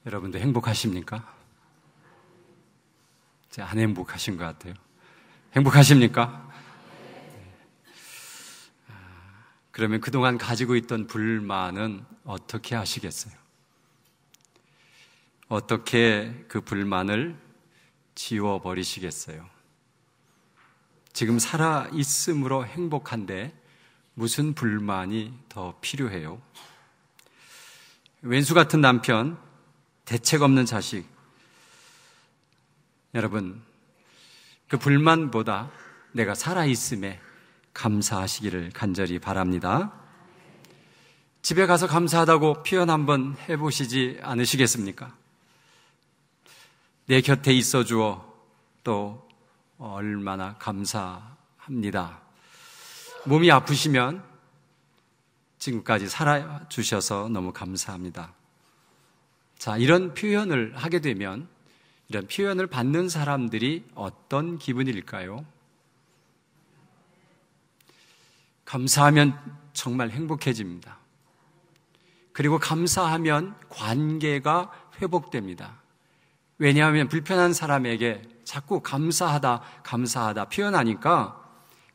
여러분도 행복하십니까? 안 행복하신 것 같아요. 행복하십니까? 그러면 그동안 가지고 있던 불만은 어떻게 하시겠어요? 어떻게 그 불만을 지워버리시겠어요? 지금 살아있음으로 행복한데 무슨 불만이 더 필요해요? 왼수 같은 남편, 대책 없는 자식. 여러분, 그 불만보다 내가 살아있음에 감사하시기를 간절히 바랍니다. 집에 가서 감사하다고 표현 한번 해보시지 않으시겠습니까? 내 곁에 있어 주어 또 얼마나 감사합니다. 몸이 아프시면 지금까지 살아주셔서 너무 감사합니다. 자, 이런 표현을 하게 되면 이런 표현을 받는 사람들이 어떤 기분일까요? 감사하면 정말 행복해집니다. 그리고 감사하면 관계가 회복됩니다. 왜냐하면 불편한 사람에게 자꾸 감사하다 표현하니까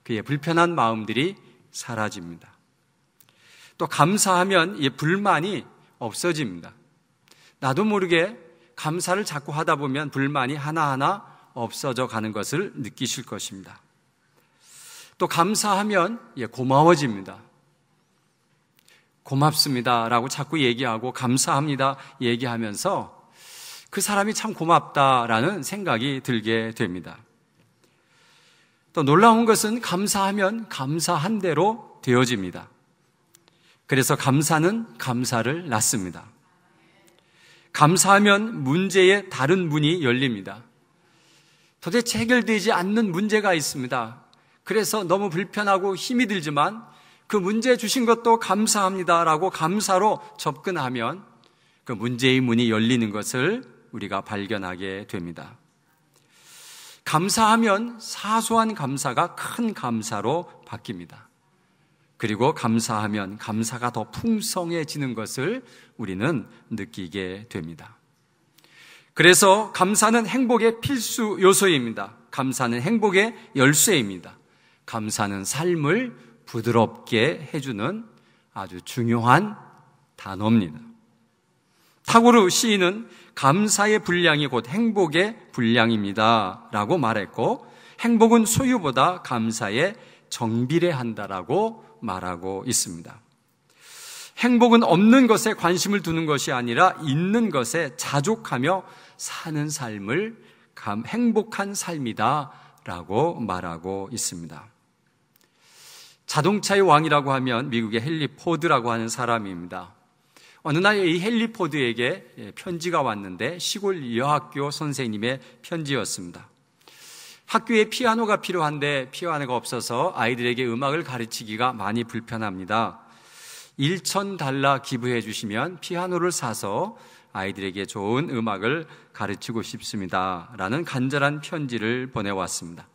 그의 불편한 마음들이 사라집니다. 또 감사하면 이 불만이 없어집니다. 나도 모르게 감사를 자꾸 하다 보면 불만이 하나하나 없어져 가는 것을 느끼실 것입니다. 또 감사하면 고마워집니다. 고맙습니다라고 자꾸 얘기하고 감사합니다 얘기하면서 그 사람이 참 고맙다라는 생각이 들게 됩니다. 또 놀라운 것은 감사하면 감사한 대로 되어집니다. 그래서 감사는 감사를 낳습니다. 감사하면 문제의 다른 문이 열립니다. 도대체 해결되지 않는 문제가 있습니다. 그래서 너무 불편하고 힘이 들지만 그 문제 주신 것도 감사합니다라고 감사로 접근하면 그 문제의 문이 열리는 것을 우리가 발견하게 됩니다. 감사하면 사소한 감사가 큰 감사로 바뀝니다. 그리고 감사하면 감사가 더 풍성해지는 것을 우리는 느끼게 됩니다. 그래서 감사는 행복의 필수 요소입니다. 감사는 행복의 열쇠입니다. 감사는 삶을 부드럽게 해주는 아주 중요한 단어입니다. 타고르 시인은 감사의 분량이 곧 행복의 분량입니다 라고 말했고, 행복은 소유보다 감사에 정비례한다라고 말하고 있습니다. 행복은 없는 것에 관심을 두는 것이 아니라 있는 것에 자족하며 사는 삶을 행복한 삶이다 라고 말하고 있습니다. 자동차의 왕이라고 하면 미국의 헨리 포드라고 하는 사람입니다. 어느 날 이 헨리 포드에게 편지가 왔는데 시골 여학교 선생님의 편지였습니다. 학교에 피아노가 필요한데 피아노가 없어서 아이들에게 음악을 가르치기가 많이 불편합니다. $1,000 기부해 주시면 피아노를 사서 아이들에게 좋은 음악을 가르치고 싶습니다 라는 간절한 편지를 보내왔습니다.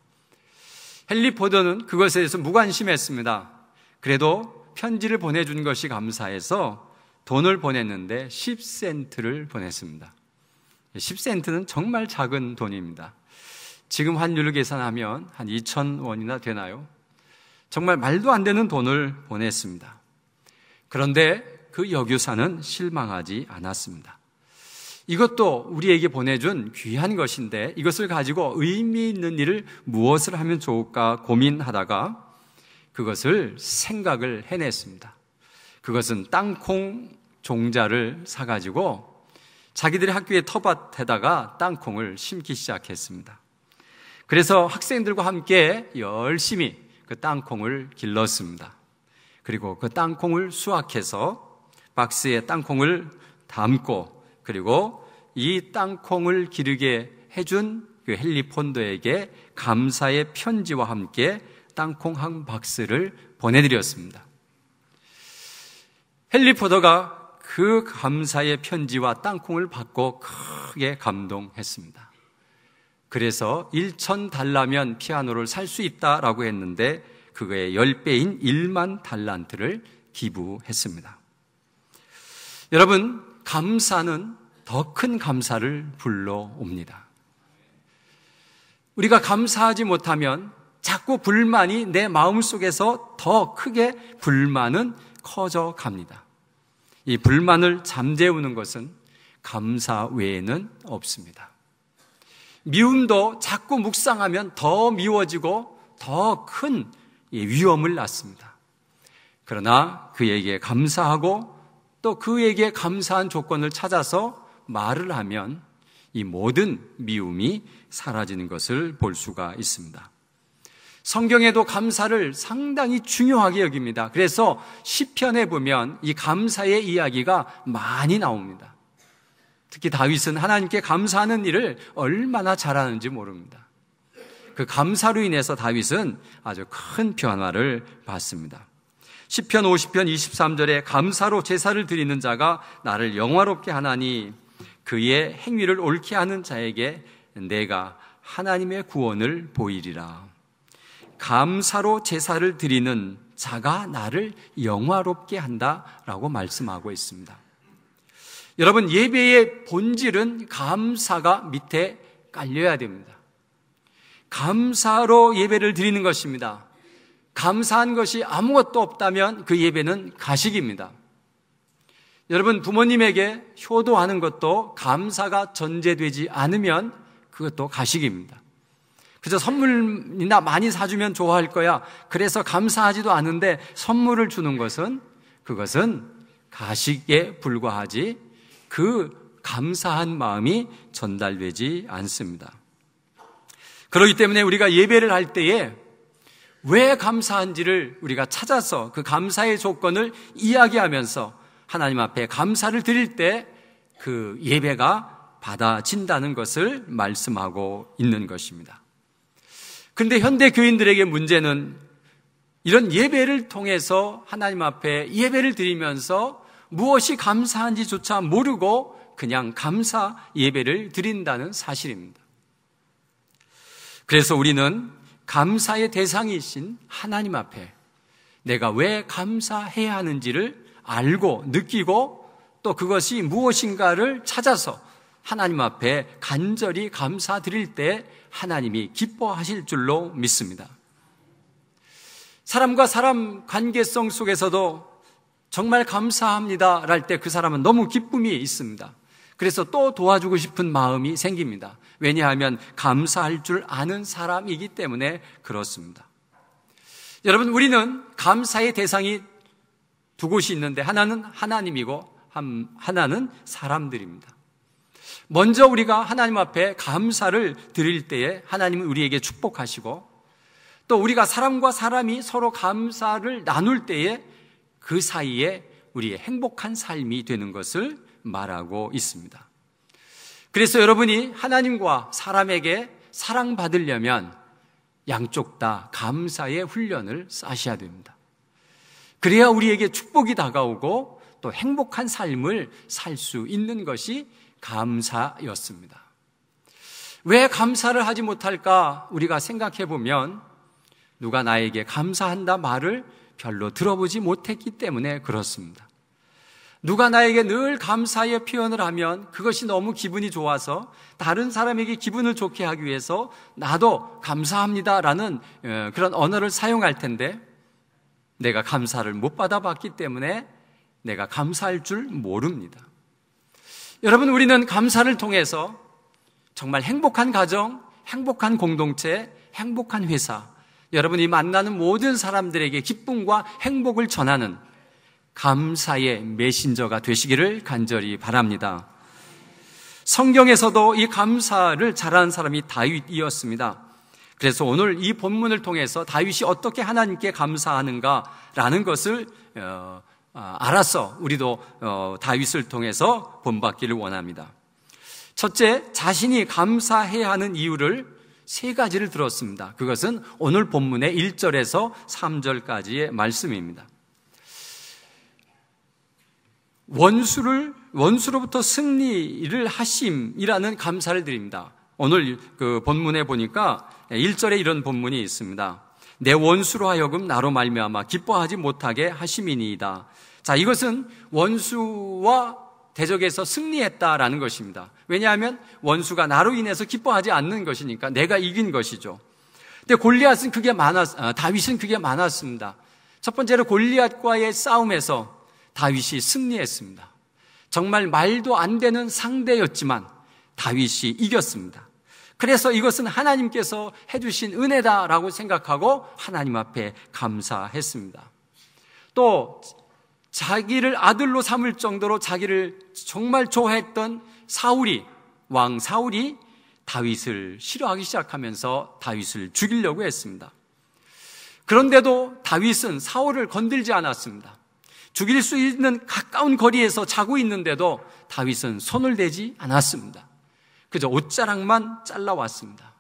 헨리 포드는 그것에 대해서 무관심했습니다. 그래도 편지를 보내준 것이 감사해서 돈을 보냈는데 10센트를 보냈습니다. 10센트는 정말 작은 돈입니다. 지금 환율로 계산하면 한 2,000원이나 되나요? 정말 말도 안 되는 돈을 보냈습니다. 그런데 그 여교사는 실망하지 않았습니다. 이것도 우리에게 보내준 귀한 것인데 이것을 가지고 의미 있는 일을 무엇을 하면 좋을까 고민하다가 그것을 생각을 해냈습니다. 그것은 땅콩 종자를 사가지고 자기들의 학교의 텃밭에다가 땅콩을 심기 시작했습니다. 그래서 학생들과 함께 열심히 그 땅콩을 길렀습니다. 그리고 그 땅콩을 수확해서 박스에 땅콩을 담고 그리고 이 땅콩을 기르게 해준 그 헨리 폰드에게 감사의 편지와 함께 땅콩 한 박스를 보내드렸습니다. 헨리 포더가 그 감사의 편지와 땅콩을 받고 크게 감동했습니다. 그래서 $1,000면 피아노를 살 수 있다라고 했는데 그거의 10배인 1만 달란트를 기부했습니다. 여러분, 감사는 더 큰 감사를 불러옵니다. 우리가 감사하지 못하면 자꾸 불만이 내 마음속에서 더 크게 불만은 커져 갑니다. 이 불만을 잠재우는 것은 감사 외에는 없습니다. 미움도 자꾸 묵상하면 더 미워지고 더 큰 위험을 낳습니다. 그러나 그에게 감사하고 또 그에게 감사한 조건을 찾아서 말을 하면 이 모든 미움이 사라지는 것을 볼 수가 있습니다. 성경에도 감사를 상당히 중요하게 여깁니다. 그래서 시편에 보면 이 감사의 이야기가 많이 나옵니다. 특히 다윗은 하나님께 감사하는 일을 얼마나 잘하는지 모릅니다. 그 감사로 인해서 다윗은 아주 큰 변화를 받습니다. 시편 50편 23절에 감사로 제사를 드리는 자가 나를 영화롭게 하나니 그의 행위를 옳게 하는 자에게 내가 하나님의 구원을 보이리라. 감사로 제사를 드리는 자가 나를 영화롭게 한다라고 말씀하고 있습니다. 여러분, 예배의 본질은 감사가 밑에 깔려야 됩니다. 감사로 예배를 드리는 것입니다. 감사한 것이 아무것도 없다면 그 예배는 가식입니다. 여러분, 부모님에게 효도하는 것도 감사가 전제되지 않으면 그것도 가식입니다. 그저 선물이나 많이 사주면 좋아할 거야. 그래서 감사하지도 않은데 선물을 주는 것은 그것은 가식에 불과하지 그 감사한 마음이 전달되지 않습니다. 그렇기 때문에 우리가 예배를 할 때에 왜 감사한지를 우리가 찾아서 그 감사의 조건을 이야기하면서 하나님 앞에 감사를 드릴 때 그 예배가 받아진다는 것을 말씀하고 있는 것입니다. 그런데 현대 교인들에게 문제는 이런 예배를 통해서 하나님 앞에 예배를 드리면서 무엇이 감사한지조차 모르고 그냥 감사 예배를 드린다는 사실입니다. 그래서 우리는 감사의 대상이신 하나님 앞에 내가 왜 감사해야 하는지를 알고 느끼고 또 그것이 무엇인가를 찾아서 하나님 앞에 간절히 감사드릴 때 하나님이 기뻐하실 줄로 믿습니다. 사람과 사람 관계성 속에서도 정말 감사합니다 랄 때 그 사람은 너무 기쁨이 있습니다. 그래서 또 도와주고 싶은 마음이 생깁니다. 왜냐하면 감사할 줄 아는 사람이기 때문에 그렇습니다. 여러분, 우리는 감사의 대상이 두 곳이 있는데 하나는 하나님이고 하나는 사람들입니다. 먼저 우리가 하나님 앞에 감사를 드릴 때에 하나님은 우리에게 축복하시고 또 우리가 사람과 사람이 서로 감사를 나눌 때에 그 사이에 우리의 행복한 삶이 되는 것을 말하고 있습니다. 그래서 여러분이 하나님과 사람에게 사랑받으려면 양쪽 다 감사의 훈련을 쌓으셔야 됩니다. 그래야 우리에게 축복이 다가오고 또 행복한 삶을 살 수 있는 것이 감사였습니다. 왜 감사를 하지 못할까 우리가 생각해 보면 누가 나에게 감사한다 말을 별로 들어보지 못했기 때문에 그렇습니다. 누가 나에게 늘 감사의 표현을 하면 그것이 너무 기분이 좋아서 다른 사람에게 기분을 좋게 하기 위해서 나도 감사합니다라는 그런 언어를 사용할 텐데 내가 감사를 못 받아봤기 때문에 내가 감사할 줄 모릅니다. 여러분, 우리는 감사를 통해서 정말 행복한 가정, 행복한 공동체, 행복한 회사, 여러분이 만나는 모든 사람들에게 기쁨과 행복을 전하는 감사의 메신저가 되시기를 간절히 바랍니다. 성경에서도 이 감사를 잘하는 사람이 다윗이었습니다. 그래서 오늘 이 본문을 통해서 다윗이 어떻게 하나님께 감사하는가라는 것을 알아서 우리도 다윗을 통해서 본받기를 원합니다. 첫째, 자신이 감사해야 하는 이유를 세 가지를 들었습니다. 그것은 오늘 본문의 1절에서 3절까지의 말씀입니다. 원수로부터 승리를 하심이라는 감사를 드립니다. 오늘 그 본문에 보니까 1절에 이런 본문이 있습니다. 내 원수로 하여금 나로 말미암아 기뻐하지 못하게 하심이니이다. 자, 이것은 원수와 대적에서 승리했다라는 것입니다. 왜냐하면 원수가 나로 인해서 기뻐하지 않는 것이니까 내가 이긴 것이죠. 근데 다윗은 그게 많았습니다. 첫 번째로 골리앗과의 싸움에서 다윗이 승리했습니다. 정말 말도 안 되는 상대였지만 다윗이 이겼습니다. 그래서 이것은 하나님께서 해주신 은혜다라고 생각하고 하나님 앞에 감사했습니다. 또 자기를 아들로 삼을 정도로 자기를 정말 좋아했던 왕 사울이 다윗을 싫어하기 시작하면서 다윗을 죽이려고 했습니다. 그런데도 다윗은 사울을 건들지 않았습니다. 죽일 수 있는 가까운 거리에서 자고 있는데도 다윗은 손을 대지 않았습니다. 그저 옷자락만 잘라왔습니다.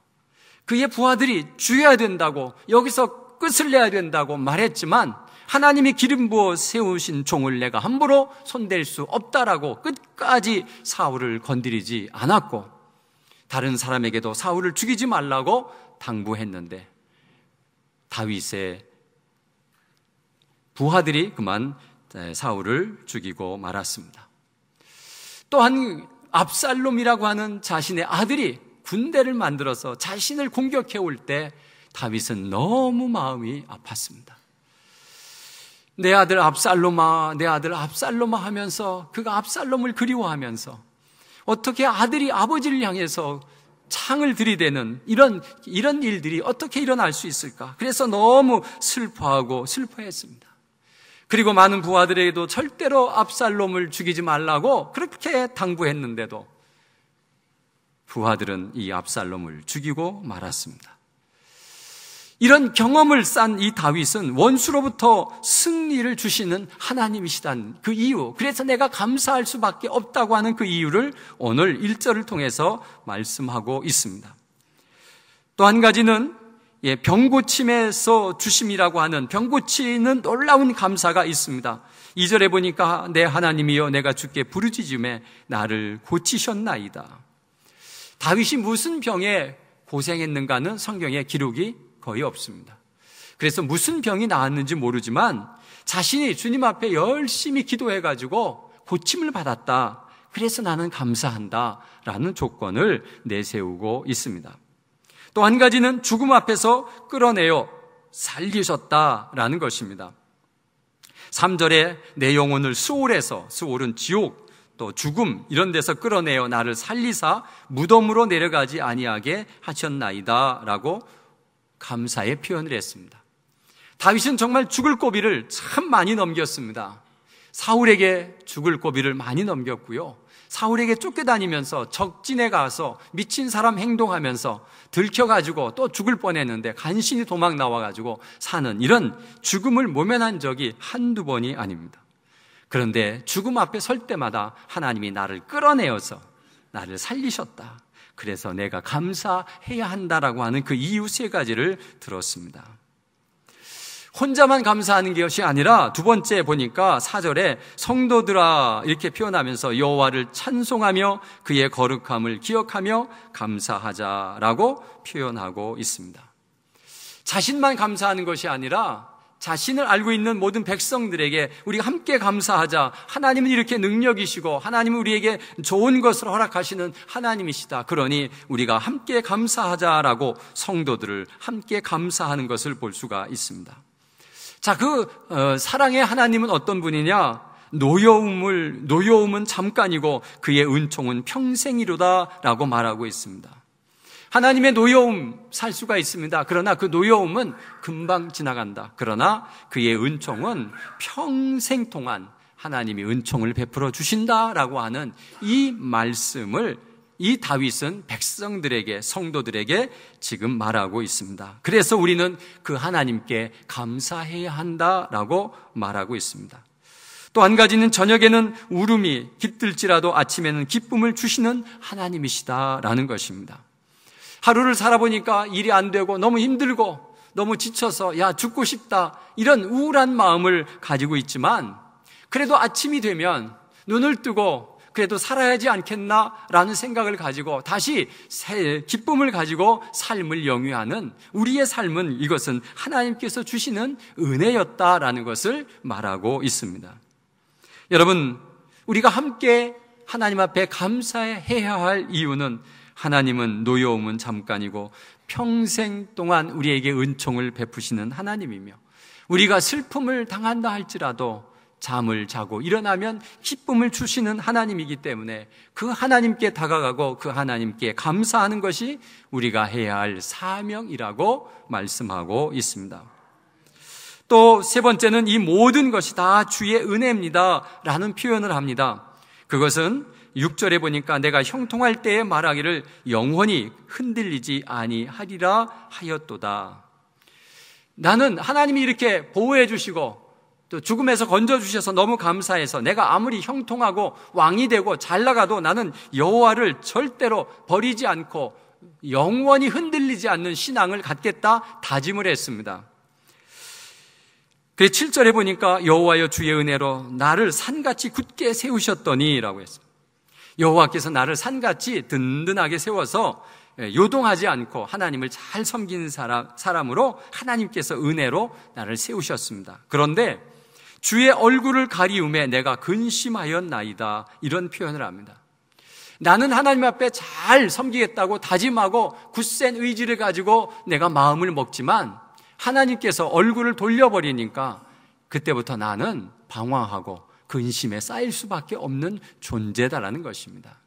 그의 부하들이 죽여야 된다고, 여기서 끝을 내야 된다고 말했지만 하나님이 기름 부어 세우신 종을 내가 함부로 손댈 수 없다라고 끝까지 사울을 건드리지 않았고, 다른 사람에게도 사울을 죽이지 말라고 당부했는데 다윗의 부하들이 그만 사울을 죽이고 말았습니다. 또한 압살롬이라고 하는 자신의 아들이 군대를 만들어서 자신을 공격해 올 때 다윗은 너무 마음이 아팠습니다. 내 아들 압살롬아, 내 아들 압살롬아 하면서 그가 압살롬을 그리워하면서 어떻게 아들이 아버지를 향해서 창을 들이대는 이런 일들이 어떻게 일어날 수 있을까? 그래서 너무 슬퍼했습니다. 그리고 많은 부하들에게도 절대로 압살롬을 죽이지 말라고 그렇게 당부했는데도 부하들은 이 압살롬을 죽이고 말았습니다. 이런 경험을 싼 이 다윗은 원수로부터 승리를 주시는 하나님이시다는 그 이유, 그래서 내가 감사할 수밖에 없다고 하는 그 이유를 오늘 1절을 통해서 말씀하고 있습니다. 또 한 가지는 병고침에서 주심이라고 하는 병고치는 놀라운 감사가 있습니다. 2절에 보니까 내 하나님이여 내가 주께 부르짖음에 나를 고치셨나이다. 다윗이 무슨 병에 고생했는가는 성경에 기록이 거의 없습니다. 그래서 무슨 병이 나았는지 모르지만 자신이 주님 앞에 열심히 기도해가지고 고침을 받았다. 그래서 나는 감사한다 라는 조건을 내세우고 있습니다. 또 한 가지는 죽음 앞에서 끌어내어 살리셨다라는 것입니다. 3절에 내 영혼을 수올은 지옥, 또 죽음 이런 데서 끌어내어 나를 살리사 무덤으로 내려가지 아니하게 하셨나이다 라고 감사의 표현을 했습니다. 다윗은 정말 죽을 고비를 참 많이 넘겼습니다. 사울에게 죽을 고비를 많이 넘겼고요. 사울에게 쫓겨다니면서 적진에 가서 미친 사람 행동하면서 들켜가지고 또 죽을 뻔했는데 간신히 도망 나와가지고 사는 이런 죽음을 모면한 적이 한두 번이 아닙니다. 그런데 죽음 앞에 설 때마다 하나님이 나를 끌어내어서 나를 살리셨다. 그래서 내가 감사해야 한다라고 하는 그 이유 3가지를 들었습니다. 혼자만 감사하는 것이 아니라 두 번째 보니까 4절에 성도들아 이렇게 표현하면서 여호와를 찬송하며 그의 거룩함을 기억하며 감사하자라고 표현하고 있습니다. 자신만 감사하는 것이 아니라 자신을 알고 있는 모든 백성들에게 우리가 함께 감사하자. 하나님은 이렇게 능력이시고 하나님은 우리에게 좋은 것을 허락하시는 하나님이시다. 그러니 우리가 함께 감사하자라고 성도들을 함께 감사하는 것을 볼 수가 있습니다. 자, 사랑의 하나님은 어떤 분이냐? 노여움은 잠깐이고 그의 은총은 평생이로다라고 말하고 있습니다. 하나님의 노여움 살 수가 있습니다. 그러나 그 노여움은 금방 지나간다. 그러나 그의 은총은 평생 동안 하나님이 은총을 베풀어 주신다라고 하는 이 말씀을 이 다윗은 백성들에게, 성도들에게 지금 말하고 있습니다. 그래서 우리는 그 하나님께 감사해야 한다라고 말하고 있습니다. 또 한 가지는 저녁에는 울음이 깃들지라도 아침에는 기쁨을 주시는 하나님이시다라는 것입니다. 하루를 살아보니까 일이 안 되고 너무 힘들고 너무 지쳐서 죽고 싶다 이런 우울한 마음을 가지고 있지만 그래도 아침이 되면 눈을 뜨고 그래도 살아야지 않겠나라는 생각을 가지고 다시 기쁨을 가지고 삶을 영위하는 우리의 삶은 이것은 하나님께서 주시는 은혜였다라는 것을 말하고 있습니다. 여러분, 우리가 함께 하나님 앞에 감사해야 할 이유는 하나님은 노여움은 잠깐이고 평생 동안 우리에게 은총을 베푸시는 하나님이며 우리가 슬픔을 당한다 할지라도 잠을 자고 일어나면 기쁨을 주시는 하나님이기 때문에 그 하나님께 다가가고 그 하나님께 감사하는 것이 우리가 해야 할 사명이라고 말씀하고 있습니다. 또 세 번째는 이 모든 것이 다 주의 은혜입니다 라는 표현을 합니다. 그것은 6절에 보니까 내가 형통할 때에 말하기를 영원히 흔들리지 아니하리라 하였도다. 나는 하나님이 이렇게 보호해 주시고 또 죽음에서 건져주셔서 너무 감사해서 내가 아무리 형통하고 왕이 되고 잘 나가도 나는 여호와를 절대로 버리지 않고 영원히 흔들리지 않는 신앙을 갖겠다 다짐을 했습니다. 그래서 7절에 보니까 여호와여 주의 은혜로 나를 산같이 굳게 세우셨더니 라고 했습니다. 여호와께서 나를 산같이 든든하게 세워서 요동하지 않고 하나님을 잘 섬기는 사람으로 하나님께서 은혜로 나를 세우셨습니다. 그런데 주의 얼굴을 가리움에 내가 근심하였나이다 이런 표현을 합니다. 나는 하나님 앞에 잘 섬기겠다고 다짐하고 굳센 의지를 가지고 내가 마음을 먹지만 하나님께서 얼굴을 돌려버리니까 그때부터 나는 방황하고 근심에 쌓일 수밖에 없는 존재다라는 것입니다.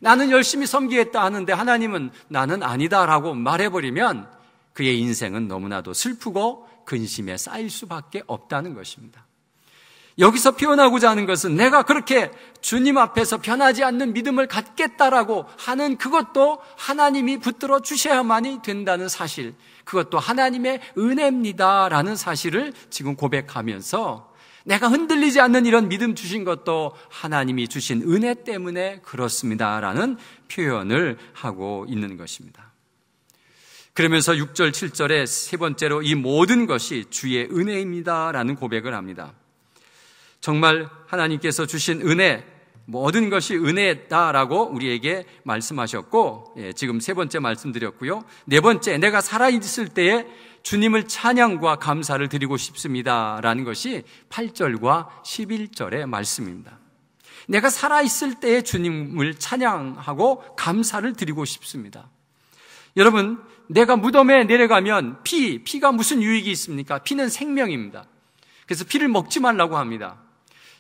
나는 열심히 섬기겠다 하는데 하나님은 나는 아니다라고 말해버리면 그의 인생은 너무나도 슬프고 근심에 쌓일 수밖에 없다는 것입니다. 여기서 표현하고자 하는 것은 내가 그렇게 주님 앞에서 변하지 않는 믿음을 갖겠다라고 하는 그것도 하나님이 붙들어 주셔야만이 된다는 사실, 그것도 하나님의 은혜입니다라는 사실을 지금 고백하면서 내가 흔들리지 않는 이런 믿음 주신 것도 하나님이 주신 은혜 때문에 그렇습니다라는 표현을 하고 있는 것입니다. 그러면서 6절, 7절에 세 번째로 이 모든 것이 주의 은혜입니다라는 고백을 합니다. 정말 하나님께서 주신 은혜, 모든 것이 은혜다라고 우리에게 말씀하셨고, 지금 세 번째 말씀드렸고요. 네 번째, 내가 살아있을 때에 주님을 찬양과 감사를 드리고 싶습니다라는 것이 8절과 11절의 말씀입니다. 내가 살아있을 때에 주님을 찬양하고 감사를 드리고 싶습니다. 여러분, 내가 무덤에 내려가면 피가 무슨 유익이 있습니까? 피는 생명입니다. 그래서 피를 먹지 말라고 합니다.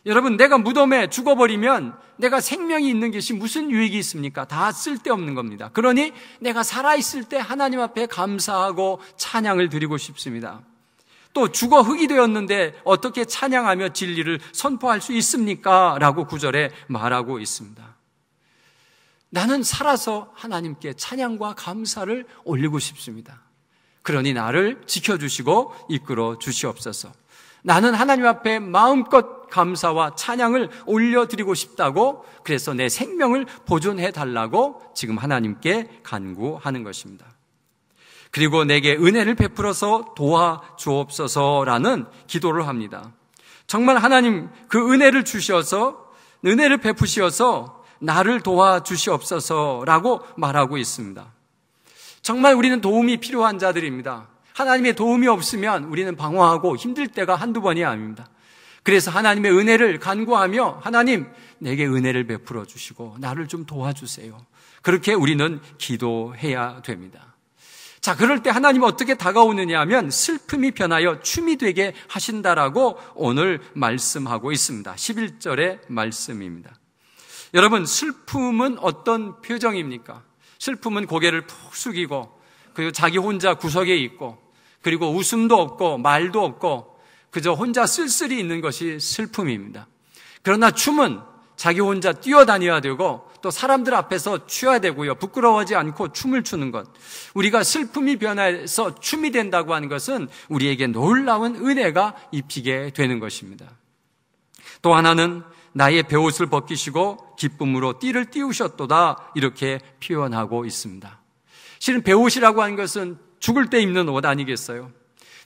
여러분, 내가 무덤에 죽어버리면 내가 생명이 있는 것이 무슨 유익이 있습니까? 다 쓸데없는 겁니다. 그러니 내가 살아있을 때 하나님 앞에 감사하고 찬양을 드리고 싶습니다. 또 죽어 흙이 되었는데 어떻게 찬양하며 진리를 선포할 수 있습니까? 라고 9절에 말하고 있습니다. 나는 살아서 하나님께 찬양과 감사를 올리고 싶습니다. 그러니 나를 지켜주시고 이끌어 주시옵소서. 나는 하나님 앞에 마음껏 감사와 찬양을 올려드리고 싶다고, 그래서 내 생명을 보존해 달라고 지금 하나님께 간구하는 것입니다. 그리고 내게 은혜를 베풀어서 도와주옵소서라는 기도를 합니다. 정말 하나님 그 은혜를 주셔서, 은혜를 베푸시어서 나를 도와주시옵소서라고 말하고 있습니다. 정말 우리는 도움이 필요한 자들입니다. 하나님의 도움이 없으면 우리는 방황하고 힘들 때가 한두 번이 아닙니다. 그래서 하나님의 은혜를 간구하며 하나님 내게 은혜를 베풀어 주시고 나를 좀 도와주세요. 그렇게 우리는 기도해야 됩니다. 자, 그럴 때 하나님은 어떻게 다가오느냐 하면 슬픔이 변하여 춤이 되게 하신다라고 오늘 말씀하고 있습니다. 11절의 말씀입니다. 여러분, 슬픔은 어떤 표정입니까? 슬픔은 고개를 푹 숙이고 그리고 자기 혼자 구석에 있고 그리고 웃음도 없고 말도 없고 그저 혼자 쓸쓸히 있는 것이 슬픔입니다. 그러나 춤은 자기 혼자 뛰어다녀야 되고 또 사람들 앞에서 취해야 되고요. 부끄러워하지 않고 춤을 추는 것. 우리가 슬픔이 변해서 춤이 된다고 하는 것은 우리에게 놀라운 은혜가 입히게 되는 것입니다. 또 하나는 나의 베옷을 벗기시고 기쁨으로 띠를 띄우셨도다 이렇게 표현하고 있습니다. 실은 베옷이라고 하는 것은 죽을 때 입는 옷 아니겠어요?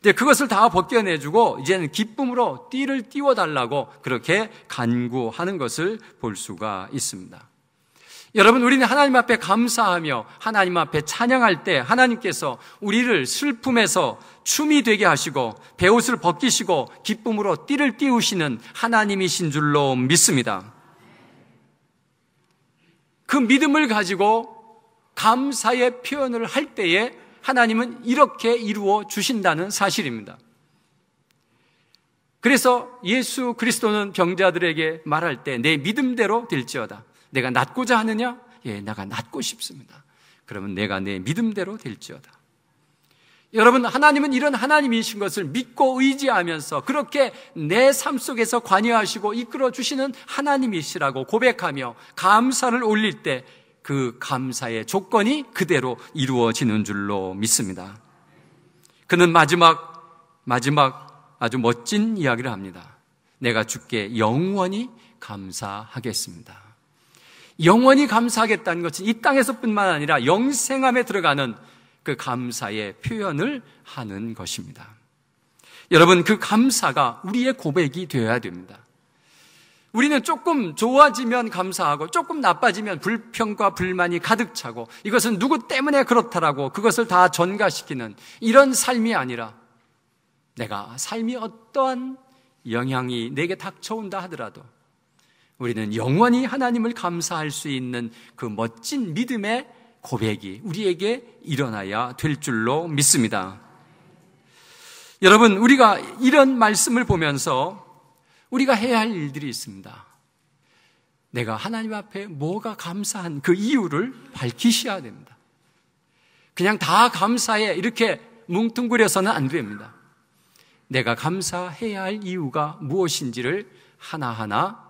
근데 그것을 다 벗겨내주고 이제는 기쁨으로 띠를 띄워달라고 그렇게 간구하는 것을 볼 수가 있습니다. 여러분, 우리는 하나님 앞에 감사하며 하나님 앞에 찬양할 때 하나님께서 우리를 슬픔에서 춤이 되게 하시고 베옷을 벗기시고 기쁨으로 띠를 띄우시는 하나님이신 줄로 믿습니다. 그 믿음을 가지고 감사의 표현을 할 때에 하나님은 이렇게 이루어 주신다는 사실입니다. 그래서 예수 그리스도는 병자들에게 말할 때 내 믿음대로 될지어다. 내가 낫고자 하느냐? 예, 내가 낫고 싶습니다. 그러면 내가 내 믿음대로 될지어다. 여러분, 하나님은 이런 하나님이신 것을 믿고 의지하면서 그렇게 내 삶 속에서 관여하시고 이끌어 주시는 하나님이시라고 고백하며 감사를 올릴 때 그 감사의 조건이 그대로 이루어지는 줄로 믿습니다. 그는 마지막 아주 멋진 이야기를 합니다. 내가 주께 영원히 감사하겠습니다. 영원히 감사하겠다는 것은 이 땅에서뿐만 아니라 영생함에 들어가는 그 감사의 표현을 하는 것입니다. 여러분, 그 감사가 우리의 고백이 되어야 됩니다. 우리는 조금 좋아지면 감사하고 조금 나빠지면 불평과 불만이 가득 차고 이것은 누구 때문에 그렇다라고 그것을 다 전가시키는 이런 삶이 아니라 내가 삶이 어떠한 영향이 내게 닥쳐온다 하더라도 우리는 영원히 하나님을 감사할 수 있는 그 멋진 믿음의 고백이 우리에게 일어나야 될 줄로 믿습니다. 여러분, 우리가 이런 말씀을 보면서 우리가 해야 할 일들이 있습니다. 내가 하나님 앞에 뭐가 감사한 그 이유를 밝히셔야 됩니다. 그냥 다 감사해 이렇게 뭉뚱그려서는 안 됩니다. 내가 감사해야 할 이유가 무엇인지를 하나하나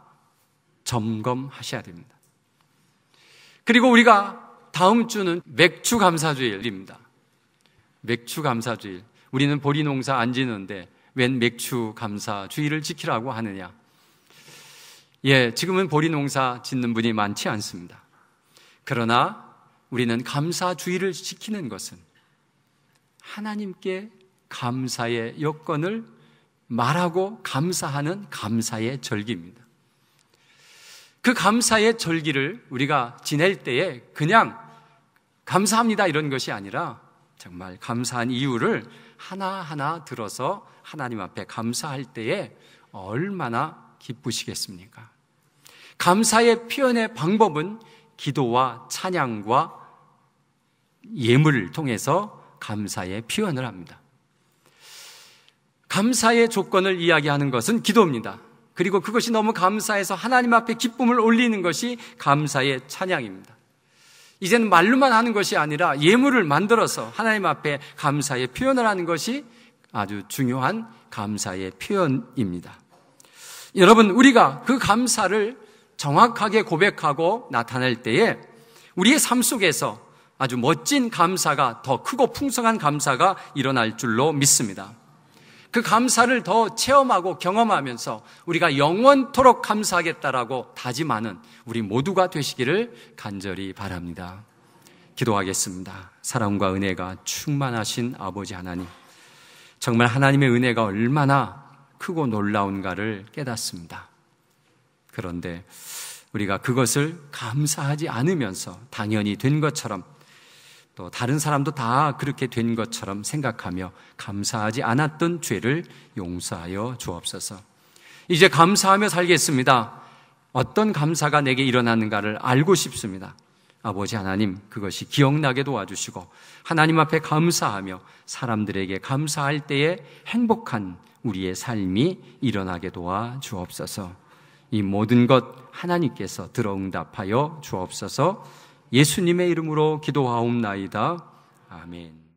점검하셔야 됩니다. 그리고 우리가 다음 주는 맥주 감사주일입니다. 맥주 감사주일. 우리는 보리 농사 안 지는데 웬 맥주 감사주일을 지키라고 하느냐? 예, 지금은 보리 농사 짓는 분이 많지 않습니다. 그러나 우리는 감사주일을 지키는 것은 하나님께 감사의 여건을 말하고 감사하는 감사의 절기입니다. 그 감사의 절기를 우리가 지낼 때에 그냥 감사합니다 이런 것이 아니라 정말 감사한 이유를 하나하나 들어서 하나님 앞에 감사할 때에 얼마나 기쁘시겠습니까? 감사의 표현의 방법은 기도와 찬양과 예물을 통해서 감사의 표현을 합니다. 감사의 조건을 이야기하는 것은 기도입니다. 그리고 그것이 너무 감사해서 하나님 앞에 기쁨을 올리는 것이 감사의 찬양입니다. 이제는 말로만 하는 것이 아니라 예물을 만들어서 하나님 앞에 감사의 표현을 하는 것이 아주 중요한 감사의 표현입니다. 여러분, 우리가 그 감사를 정확하게 고백하고 나타낼 때에 우리의 삶 속에서 아주 멋진 감사가 더 크고 풍성한 감사가 일어날 줄로 믿습니다. 그 감사를 더 체험하고 경험하면서 우리가 영원토록 감사하겠다라고 다짐하는 우리 모두가 되시기를 간절히 바랍니다. 기도하겠습니다. 사랑과 은혜가 충만하신 아버지 하나님, 정말 하나님의 은혜가 얼마나 크고 놀라운가를 깨닫습니다. 그런데 우리가 그것을 감사하지 않으면서 당연히 된 것처럼 또 다른 사람도 다 그렇게 된 것처럼 생각하며 감사하지 않았던 죄를 용서하여 주옵소서. 이제 감사하며 살겠습니다. 어떤 감사가 내게 일어나는가를 알고 싶습니다. 아버지 하나님, 그것이 기억나게 도와주시고 하나님 앞에 감사하며 사람들에게 감사할 때에 행복한 우리의 삶이 일어나게 도와주옵소서. 이 모든 것 하나님께서 들어응답하여 주옵소서. 예수님의 이름으로 기도하옵나이다. 아멘.